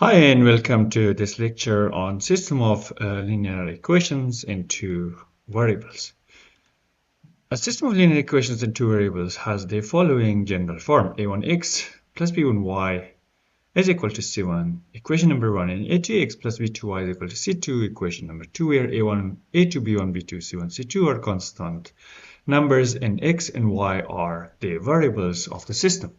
Hi and welcome to this lecture on system of linear equations in two variables. A system of linear equations in two variables has the following general form: a1x plus b1y is equal to c1, equation number 1, and a2x plus b2y is equal to c2, equation number 2, where a1, a2, b1, b2, c1, c2 are constant numbers and x and y are the variables of the system.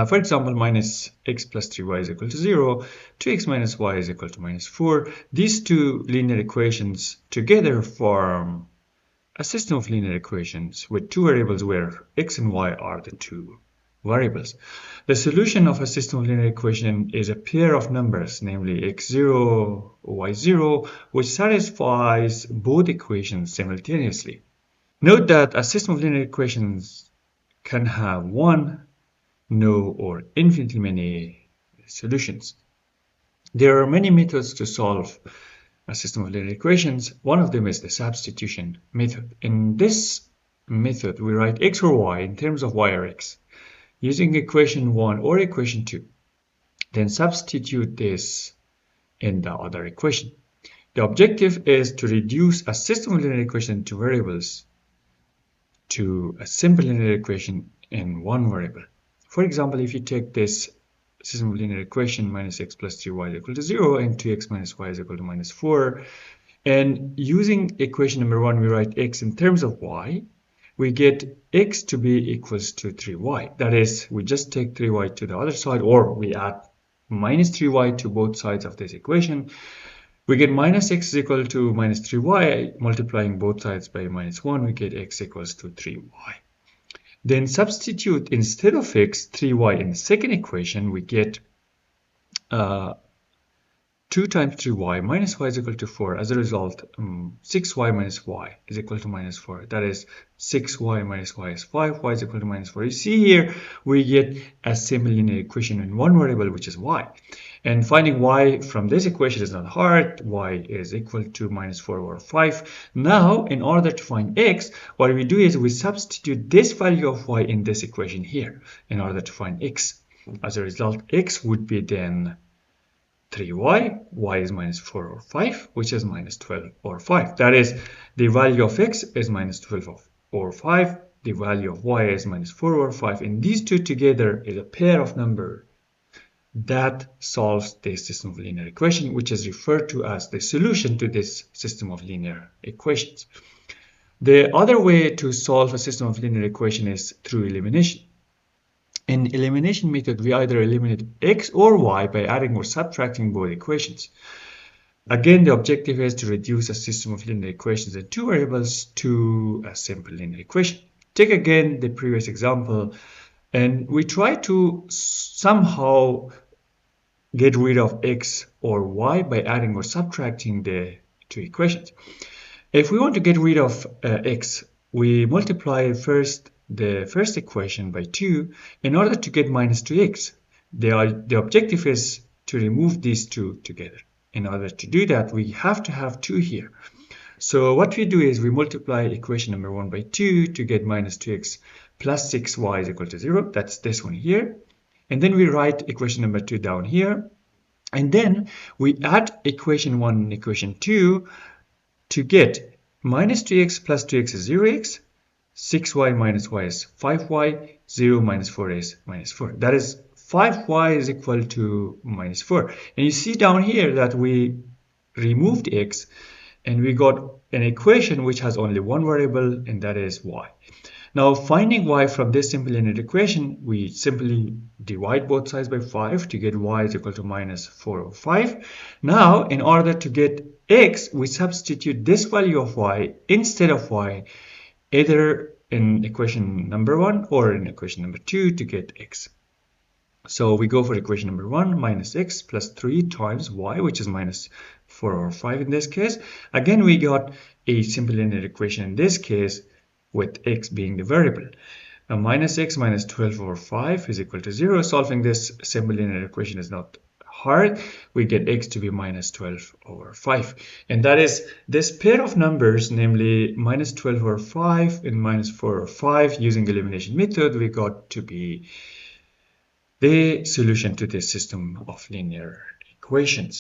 For example, minus x plus 3y is equal to 0, 2x minus y is equal to minus 4. These two linear equations together form a system of linear equations with two variables where x and y are the two variables. The solution of a system of linear equation is a pair of numbers, namely x0, y0, which satisfies both equations simultaneously. Note that a system of linear equations can have one, no, or infinitely many solutions. There are many methods to solve a system of linear equations. One of them is the substitution method. In this method, we write x or y in terms of y or x using equation 1 or equation 2. Then substitute this in the other equation. The objective is to reduce a system of linear equations to variables to a simple linear equation in one variable. For example, if you take this system of linear equation minus x plus 3y is equal to 0 and 2x minus y is equal to minus 4, and using equation number 1 we write x in terms of y, we get x to be equals to 3y. That is, we just take 3y to the other side, or we add minus 3y to both sides of this equation. We get minus x is equal to minus 3y. Multiplying both sides by minus 1, we get x equals to 3y. Then substitute instead of x 3y in the second equation, we get 2 times 3y minus y is equal to 4. As a result, 6y minus y is equal to minus 4. That is, 6y minus y is 5, y is equal to minus 4. You see here, we get a simple linear equation in one variable, which is y. And finding y from this equation is not hard. Y is equal to minus 4 over 5. Now, in order to find x, what we do is we substitute this value of y in this equation here in order to find x. As a result, x would be then 3y, y is minus 4 or 5, which is minus 12 or 5. That is, the value of x is minus 12 or 5, the value of y is minus 4 or 5, and these two together is a pair of numbers that solves the system of linear equation, which is referred to as the solution to this system of linear equations. The other way to solve a system of linear equation is through elimination. In elimination method, we either eliminate x or y by adding or subtracting both equations. Again, the objective is to reduce a system of linear equations in two variables to a simple linear equation. Take again the previous example, and we try to somehow get rid of x or y by adding or subtracting the two equations. If we want to get rid of x, we multiply first the first equation by 2 in order to get minus 2x. The objective is to remove these two together. In order to do that, we have to have 2 here. So what we do is we multiply equation number 1 by 2 to get minus 2x plus 6y is equal to 0. That's this one here. And then we write equation number 2 down here. And then we add equation 1 and equation 2 to get minus 2x plus 2x is 0x, 6y minus y is 5y, 0 minus 4 is minus 4. That is, 5y is equal to minus 4. And you see down here that we removed x and we got an equation which has only one variable, and that is y. Now, finding y from this simple linear equation, we simply divide both sides by 5 to get y is equal to minus 4 over 5. Now, in order to get x, we substitute this value of y instead of y, either in equation number 1 or in equation number 2 to get x. So we go for equation number 1, minus x plus 3 times y, which is minus 4 over 5 in this case. Again, we got a simple linear equation in this case with x being the variable. Now, minus x minus 12 over 5 is equal to 0. Solving this simple linear equation is not hard. We get x to be minus 12 over 5. And that is this pair of numbers, namely minus 12 over 5 and minus 4 over 5, using elimination method, we got to be the solution to this system of linear equations.